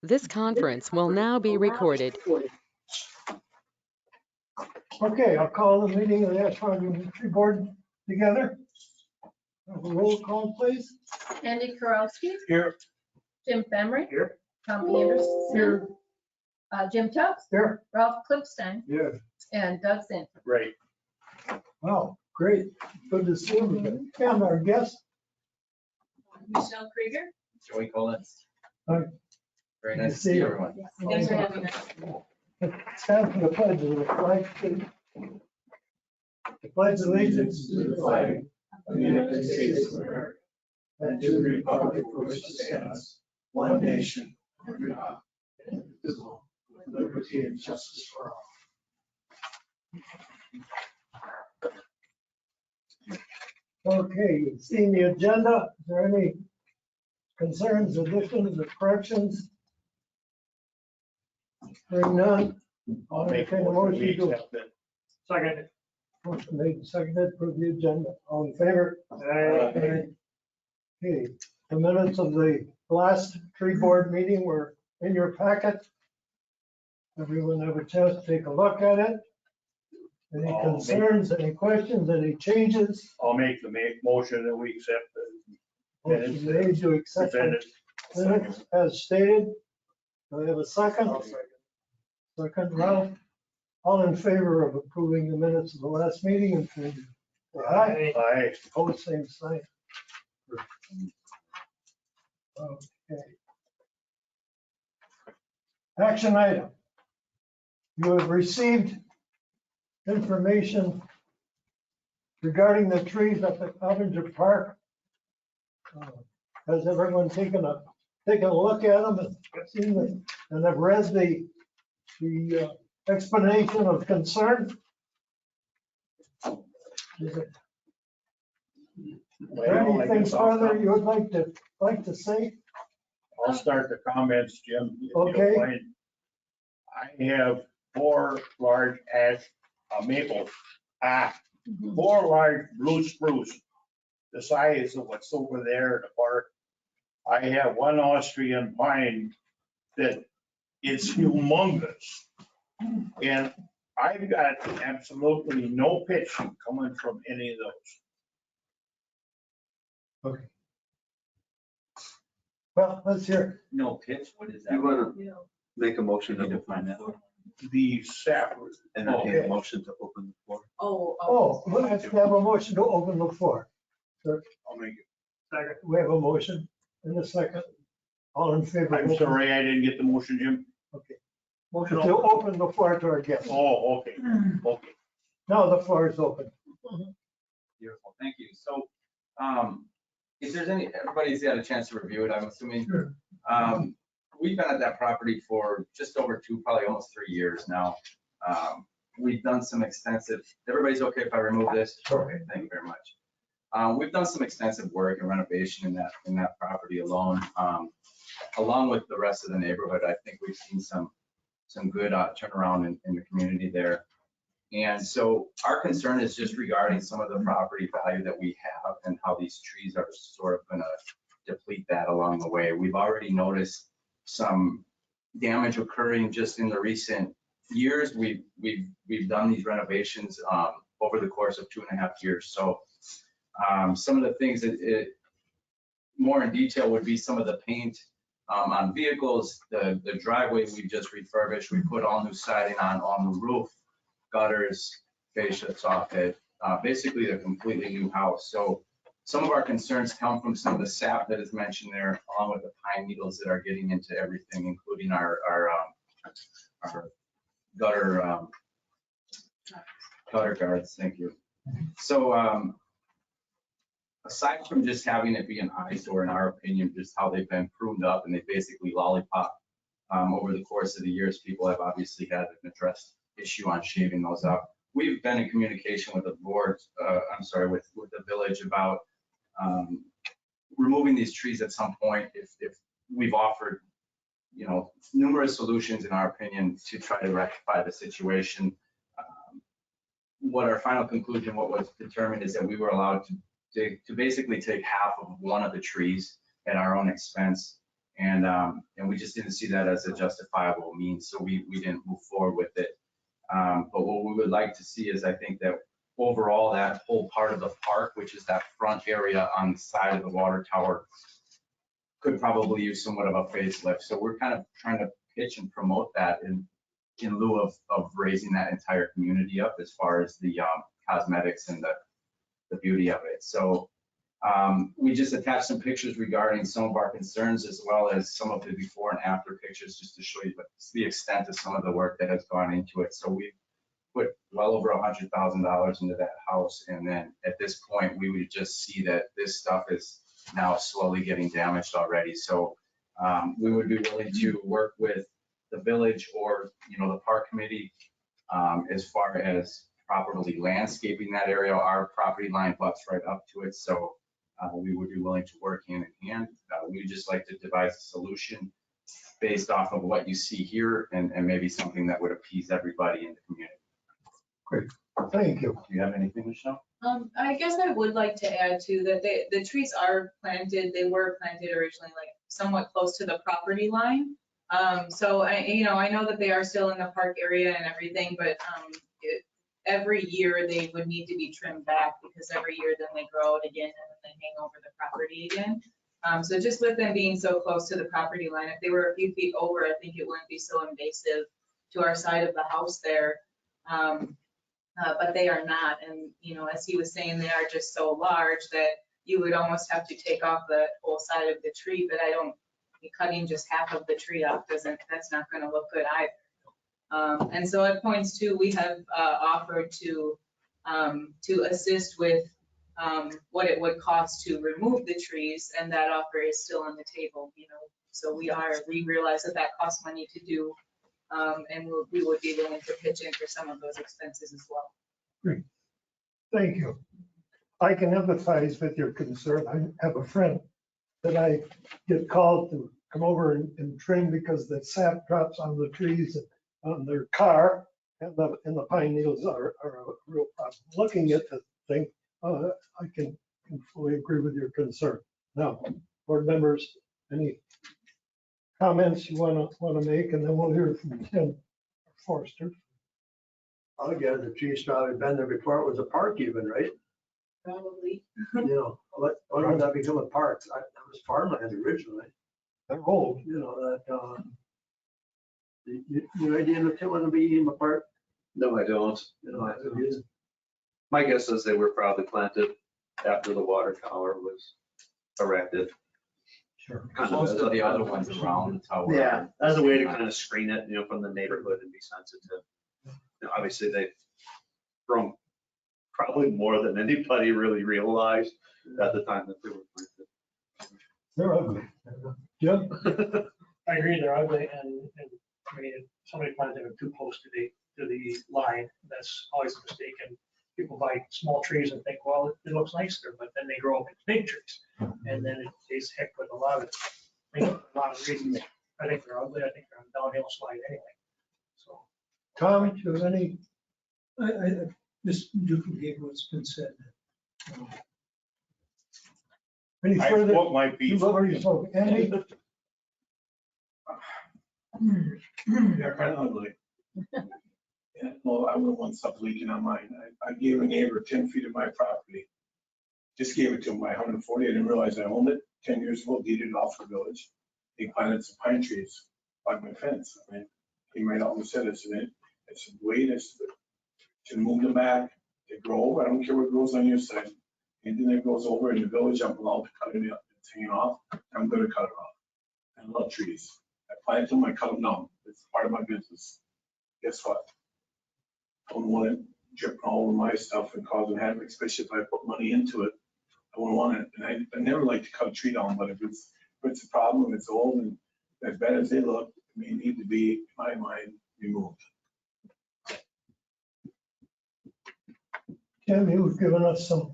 This conference will now be recorded. Okay, I'll call the meeting of the Ashwaubenon Tree Board together. Have a roll call, please. Andy Karowski, Here. Jim Femrey, Here. Tom Anderson, Here. Jim Tubbs, Here. Ralph Clipstein, Yeah. and Doug Zinn. Great. Wow, great. Good to see you. And our guest. Michelle Krieger. Joey Collins. Hi. Very Good to nice to see see you. everyone. Thanks for having us. Stand for the pledge of the flag. The pledge allegiance to the flag of the United States of America and to the republic for which it stands, one nation, under God, indivisible, with liberty and justice for all. Okay, you've seen the agenda. Is there any concerns, additions, or corrections? Hearing none. I'll make a motion to accept it. Second. Motion made and seconded for the agenda. All in favor? Aye. Okay, the minutes of the last tree board meeting were in your packet. Everyone have a chance to take a look at it. Any concerns, any questions, any changes? I'll make the motion that we accept the Motion made to accept the presented. minutes as stated. Do I have a second? Second, Ralph. All in favor of approving the minutes of the last meeting and say aye. Aye. Opposed, same sign. Okay. Action item. You have received information regarding the trees up at Coventry Park. Has everyone taken a look at them and seen them and have read the explanation of concern? Is there anything further you would like to say? I'll start the comments, Jim. if you don't Okay. mind. I have 4 large maple, 4 large blue spruce, the size of what's over there in the park. I have 1 Austrian pine that is humongous. And I've got absolutely no pitch coming from any of those. Okay. Well, let's hear. No pitch, what is that? You want to make a motion to Define that. The sap, entertain a motion to open the floor? Oh, let's have a motion to open the floor. I'll make it. Second, we have a motion in a second. All in favor? I'm sorry, I didn't get the motion, Jim. Okay. Motion to open the floor to our guests. Oh, okay, okay. Now the floor is open. Beautiful, thank you. So, if there's everybody's had a chance to review it, I'm assuming. Sure. We've been at that property for just over 2, probably almost 3 years now. We've done some extensive, everybody's okay if I remove this? Sure. Okay, thank you very much. We've done some extensive work and renovation in that property alone. Along with the rest of the neighborhood, I think we've seen some good turnaround in the community there. And so our concern is just regarding some of the property value that we have and how these trees are sort of gonna deplete that along the way. We've already noticed some damage occurring just in the recent years. We've done these renovations over the course of 2.5 years. So some of the things that more in detail would be some of the paint on vehicles, the driveway we just refurbished. We put all new siding on the roof, gutters, fascia, soffit, basically a completely new house. So some of our concerns come from some of the sap that is mentioned there, along with the pine needles that are getting into everything, including our gutter guards. Thank you. So aside from just having it be an eyesore, in our opinion, just how they've been pruned up and they basically lollipop over the course of the years, people have obviously had an addressed issue on shaving those up. We've been in communication with the board, with the village about removing these trees at some point. If we've offered, numerous solutions in our opinion to try to rectify the situation. What our final conclusion, what was determined, is that we were allowed to basically take half of one of the trees at our own expense And we just didn't see that as a justifiable means, so we didn't move forward with it. But what we would like to see is, I think that overall, that whole part of the park, which is that front area on the side of the water tower, could probably use somewhat of a facelift. So we're kind of trying to pitch and promote that in lieu of raising that entire community up as far as the cosmetics and the beauty of it. So we just attached some pictures regarding some of our concerns, as well as some of the before and after pictures, just to show you the extent of some of the work that has gone into it. So we've put well over $100,000 into that house. And then at this point, we would just see that this stuff is now slowly getting damaged already. So we would be willing to work with the village or, the park committee as far as properly landscaping that area. Our property line butts right up to it. So we would be willing to work hand in hand. We'd just like to devise a solution based off of what you see here and maybe something that would appease everybody in the community. Great, thank you. Do you have anything, Michelle? I guess I would like to add too that the trees are planted. They were planted originally like somewhat close to the property line. So I know that they are still in the park area and everything, but every year they would need to be trimmed back, because every year then they grow out again and then they hang over the property again. So just with them being so close to the property line, if they were a few feet over, I think it wouldn't be so invasive to our side of the house there. But they are not. And, as he was saying, they are just so large that you would almost have to take off the whole side of the tree, but cutting just half of the tree off that's not going to look good either. And so at points too, we have offered to assist with what it would cost to remove the trees, and that offer is still on the table, So we realize that costs money to do, and we would be willing to pitch in for some of those expenses as well. Great, thank you. I can empathize with your concern. I have a friend that I get called to come over and trim because the sap drops on the trees and on their car, and the pine needles are a real problem. Looking at the thing, I can fully agree with your concern. Now, board members, any comments you want to make, and then we'll hear from Tim Forster. I guess the tree's probably been there before it was a park even, right? Probably. Why did that become a park? That was farmland originally. They're old. Your idea of it wouldn't be in the park? No, I don't. My guess is they were probably planted after the water tower was erected. Sure. Most of the other ones around the tower. Yeah, as a way to kind of screen it, from the neighborhood and be sensitive. Obviously, they've grown probably more than anybody really realized at the time that they were planted. They're ugly. Jim? I agree, they're ugly, and if somebody planted them too close to the line, that's always a mistake. And people buy small trees and think, well, it looks nicer, but then they grow up into big trees, and then it tastes heck with a lot of reasons. I think they're ugly. I think they're on a downhill slide anyway. So, Tom, do you have any? I just duplicate what's been said. Any further? What might be. You've already spoken. Andy? They're kind of ugly. Yeah, well, I wouldn't want stuff leaking on mine. I gave a neighbor 10 feet of my property. Just gave it to him by 140. I didn't realize I owned it. 10 years ago, deeded it off the village. They planted some pine trees by my fence. I mean, he might always said it's a way to move them back. They grow over. I don't care what grows on your side. Anything that goes over in the village, I'm allowed to cut it up. It's hanging off. I'm going to cut it off. I love trees. I plant them, I cut them down. It's part of my business. Guess what? I don't want it dripping all over my stuff and causing havoc, especially if I put money into it. I wouldn't want it. And I never like to cut a tree down, but if it's a problem, it's old, and as bad as they look, it may need to be, in my mind, removed. Tim, you've given us some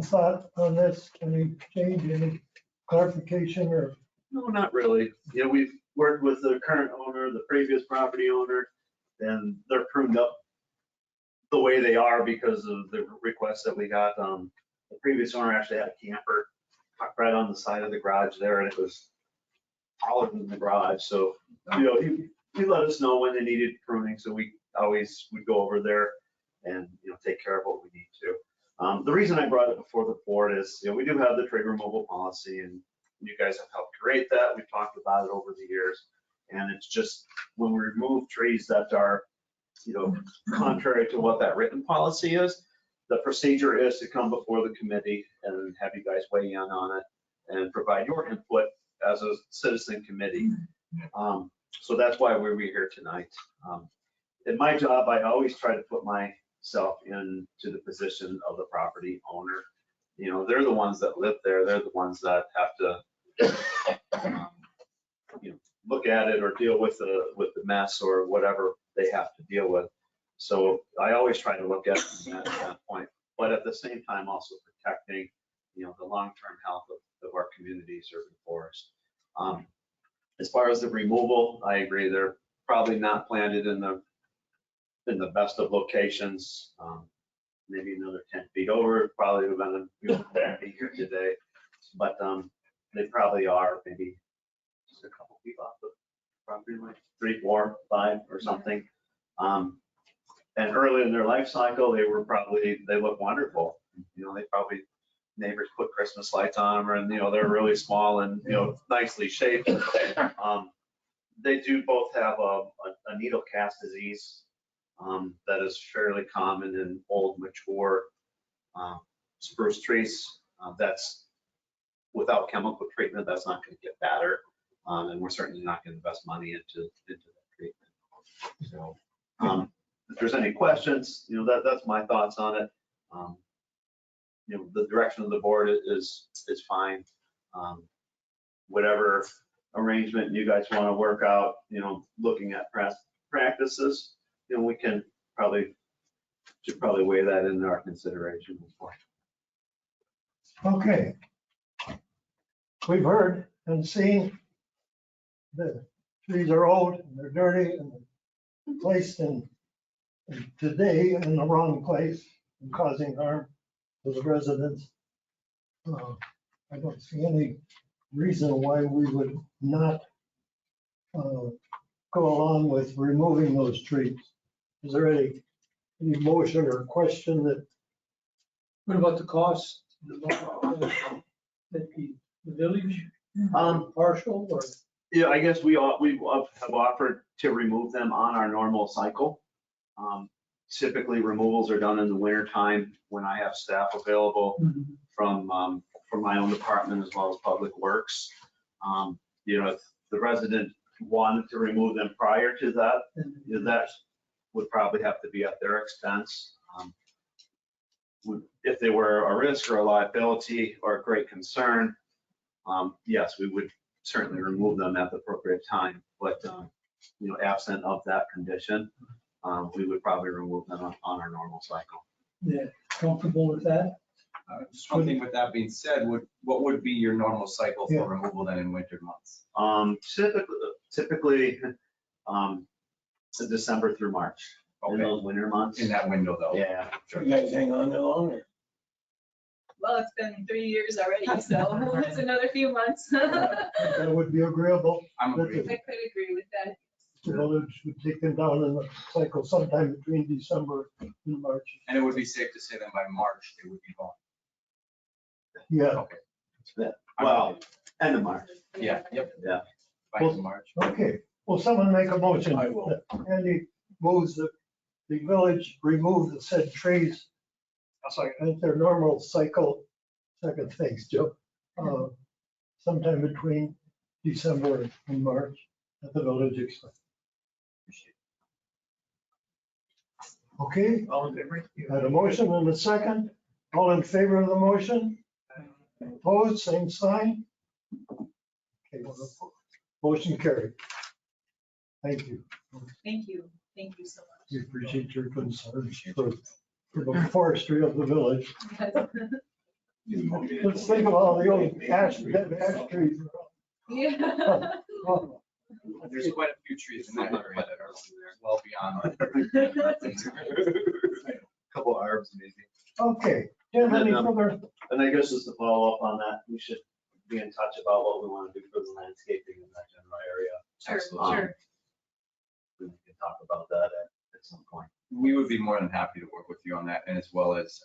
thought on this. Any change, any clarification, or? No, not really. We've worked with the current owner, the previous property owner, and they're pruned up the way they are because of the requests that we got. The previous owner actually had a camper right on the side of the garage there, and it was taller than the garage, so, he let us know when they needed pruning, so we always would go over there and, take care of what we need to. The reason I brought it before the board is, we do have the tree removal policy, and you guys have helped create that. We've talked about it over the years. And it's just, when we remove trees that are, contrary to what that written policy is, the procedure is to come before the committee and have you guys weigh in on it and provide your input as a citizen committee. So that's why we're here tonight. In my job, I always try to put myself into the position of the property owner. They're the ones that live there. They're the ones that have to, look at it or deal with the mess or whatever they have to deal with. So I always try to look at it from that standpoint, but at the same time also protecting, the long-term health of our communities or the forest. As far as the removal, I agree, they're probably not planted in the best of locations. Maybe another 10 feet over, probably would have been be here today, but they probably are maybe just a couple feet off the property, like 3, 4, 5 or something. And early in their life cycle, they look wonderful. They probably, neighbors put Christmas lights on them, and they're really small and nicely shaped. They do both have a needle cast disease that is fairly common in old, mature spruce trees. That's without chemical treatment, that's not going to get better, and we're certainly not going to invest money into that treatment. So, if there's any questions, that's my thoughts on it. The direction of the board is fine. Whatever arrangement you guys want to work out, looking at practices, we can should probably weigh that into our consideration before. Okay. We've heard and seen the trees are old and they're dirty and placed today in the wrong place and causing harm to the residents. I don't see any reason why we would not go along with removing those trees. Is there any motion or question that? What about the cost? That the village, partial or? Yeah, I guess we have offered to remove them on our normal cycle. Typically, removals are done in the winter time when I have staff available from my own department as well as Public Works. If the resident wanted to remove them prior to that, that would probably have to be at their expense. If they were a risk or a liability or a great concern, yes, we would certainly remove them at the appropriate time. But absent of that condition, we would probably remove them on our normal cycle. Yeah, comfortable with that? Just one thing with that being said, what would be your normal cycle for removal then in winter months? Typically, December through March. In Okay. those winter months. In that window though? Yeah. You guys hang on there longer. Well, it's been 3 years already, so it's another few months. That would be agreeable. I'm I agreeing. could agree with that. The village would take them down in the cycle sometime between December and March. And it would be safe to say that by March, they would be gone. Yeah, Well, end of March. Yeah, yep. Yeah. By March. okay. Will someone make a motion? I will. Andy moves that the village remove the said trees at their normal cycle. Second, thanks, Joe. Sometime between December and March at the village expense. Okay, All in favor? had a motion and a second. All in favor of the motion? Opposed, same sign. Okay, motion carried. Thank you. Thank you. Thank you so We much. appreciate your concern for the forestry of the village. Let's think of all the old dead ash trees. Yeah. There's quite a few trees in that area that are well beyond. Couple arbs maybe. Okay, Jim, any further? And I guess just to follow up on that, we should be in touch about what we want to do for the landscaping in that general area. Sure, Absolutely. sure. We can talk about that at some point. We would be more than happy to work with you on that, and as well as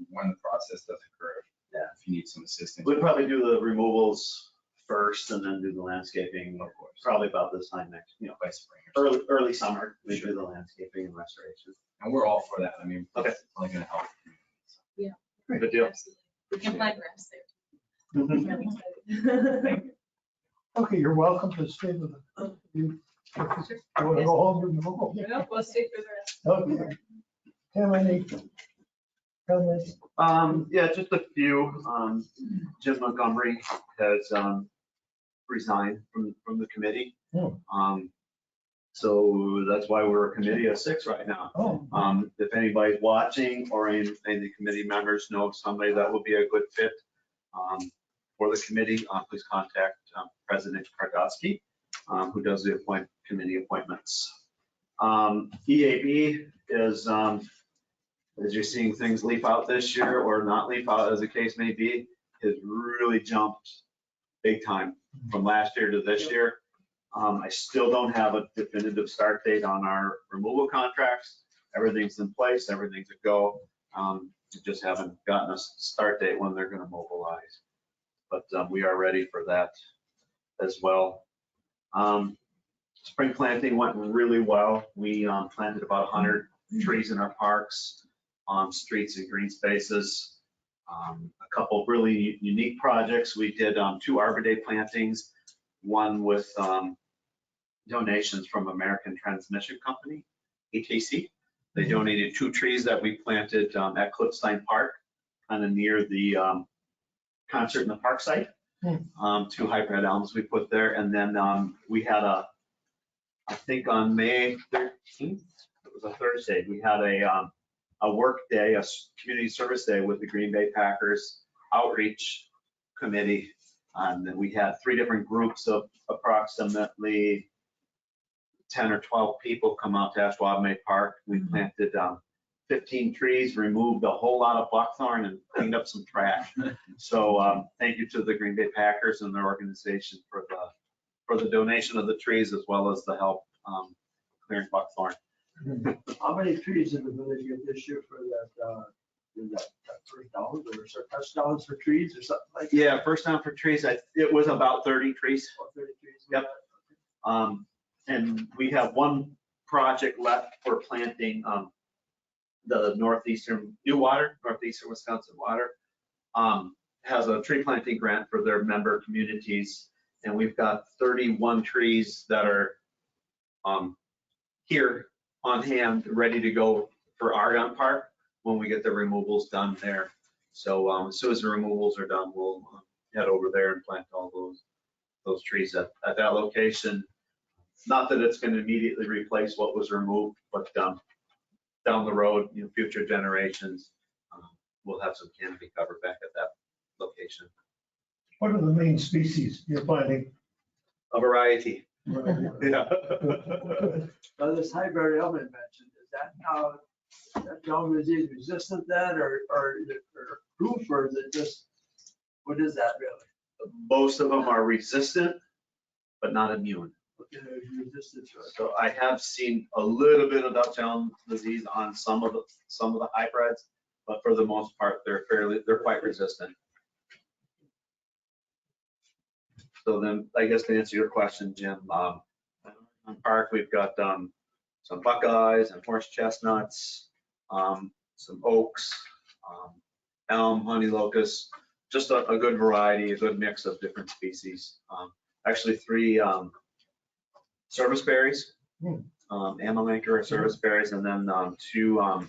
when the process does occur. Yeah. If you need some assistance. We'd probably do the removals first and then do the landscaping, Of course. probably about this time next, By spring. Or something. early summer, we do the landscaping and restoration. And we're all for that. I mean, Okay. it's only gonna help. Good deal. Absolutely. We can plant grass there. I'm excited. Okay, you're welcome to stay with us. You want to go home? You can go. No, we'll stay for the rest. Okay. Tim, any comments? Yeah, just a few. Jim Montgomery has resigned from the committee. So that's why we're a committee of 6 right now. Oh, If anybody's watching or any of the committee members know of somebody that would be a good fit for the committee, please contact President Kardowski, who does the committee appointments. EAB is, as you're seeing things leaf out this year or not leaf out, as the case may be, has really jumped big time from last year to this year. I still don't have a definitive start date on our removal contracts. Everything's in place, everything's a go. We just haven't gotten a start date when they're gonna mobilize. But we are ready for that as well. Spring planting went really well. We planted about 100 trees in our parks, streets and green spaces. A couple of really unique projects. We did 2 Arbor Day plantings, one with donations from American Transmission Company, ATC. They donated 2 trees that we planted at Cliffstein Park, kind of near the concert in the park site. 2 hybrid elms we put there. And then we had I think on May 13th, it was a Thursday, we had a work day, a community service day with the Green Bay Packers outreach committee. And then we had 3 different groups of approximately 10 or 12 people come out to Ashwaubenon Park. We planted 15 trees, removed a whole lot of buckthorn and cleaned up some trash. So thank you to the Green Bay Packers and their organization for the donation of the trees as well as the help clearing buckthorn. How many trees did the village get this year for that first down, or touchdowns for trees or something like that? Yeah, first down for trees, it was about 30 trees. Or 30 trees? Yep. And we have one project left for planting the northeastern Wisconsin Water has a tree planting grant for their member communities. And we've got 31 trees that are here on hand, ready to go for Argonne Park when we get the removals done there. So as soon as the removals are done, we'll head over there and plant all those trees at that location. Not that it's going to immediately replace what was removed, but down the road, future generations, we'll have some canopy cover back at that location. what are the main species you're planting? A variety. Yeah. Now, this hybrid elm you mentioned, is that now, that elm disease resistant then, or is it proof, or is it just, what is that really? Most of them are resistant, but not immune. Okay, there's resistance to it. So I have seen a little bit of Dutch elm disease on some of the hybrids, but for the most part, they're quite resistant. So then, I guess to answer your question, Jim, on park, we've got some buckeyes and horse chestnuts, some oaks, elm, honey locust, just a good variety, a good mix of different species. Actually 3 service berries, Amelanker service berries, and then 2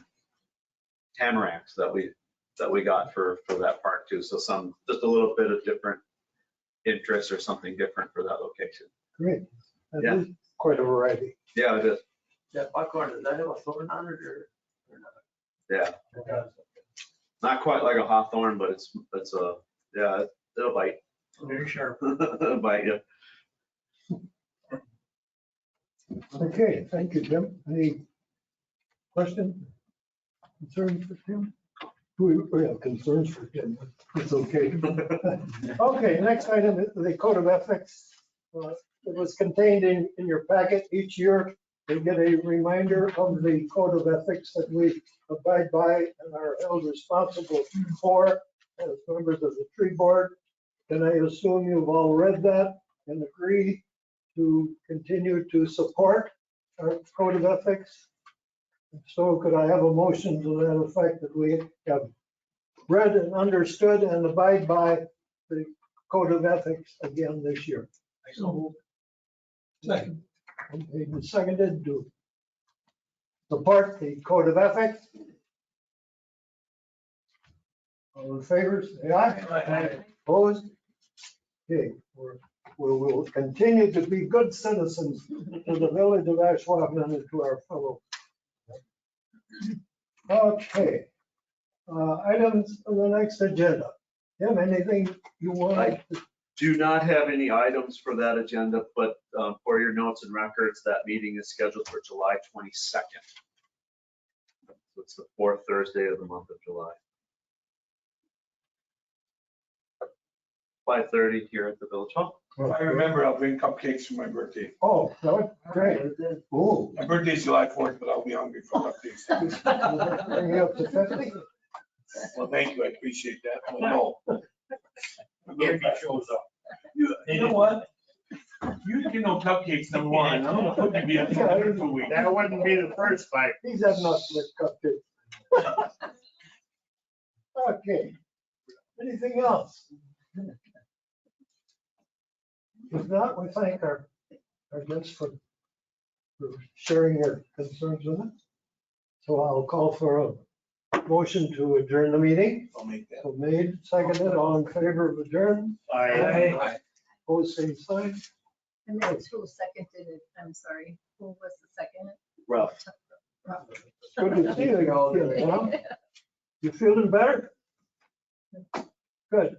tamaracks that we got for that park too. So just a little bit of different interest or something different for that location. Great. That Yeah. is quite a variety. Yeah, it is. That buckhorn, does that have a thorn on it or not? Yeah, Okay. not quite like a hawthorn, but it's it'll bite. Very sharp. It'll bite you. Okay, thank you, Jim. Any question, concern for Tim? We have concerns for him, but it's okay. Okay, next item, the code of ethics. It was contained in your packet. Each year, they get a reminder of the code of ethics that we abide by and are held responsible for as members of the tree board. Can I assume you've all read that and agree to continue to support our code of ethics? So could I have a motion to that effect that we have read and understood and abide by the code of ethics again this year? Second. Made and seconded to support the code of ethics. All in favor, say aye. Opposed? Okay, we will continue to be good citizens to the village of Ashwaubenon and to our fellow. Okay. Items on the next agenda. Tim, anything you want? Do not have any items for that agenda, but for your notes and records, that meeting is scheduled for July 22nd. So it's the fourth Thursday of the month of July. 5:30 here at the Village Hall. If I remember, I'll bring cupcakes for my birthday. Oh, that was great. Oh. My birthday's July 4th, but I'll be hungry for cupcakes. Bring you up to 50? Well, thank you, I appreciate that. Well, no. If he shows up. You know what? You get no cupcakes, number one. I don't know what you'd be up to for a week. That wouldn't be the first fight. He's had enough with cupcakes. Okay. Anything else? If not, we thank our guests for sharing their concerns with us. So I'll call for a motion to adjourn the meeting. I'll make that. So made, seconded, all in favor of adjourn, Aye. opposed, same sign. And that's who seconded it, I'm sorry, who was the second? Ralph. Good to see you again, Tom. You feeling better? Good.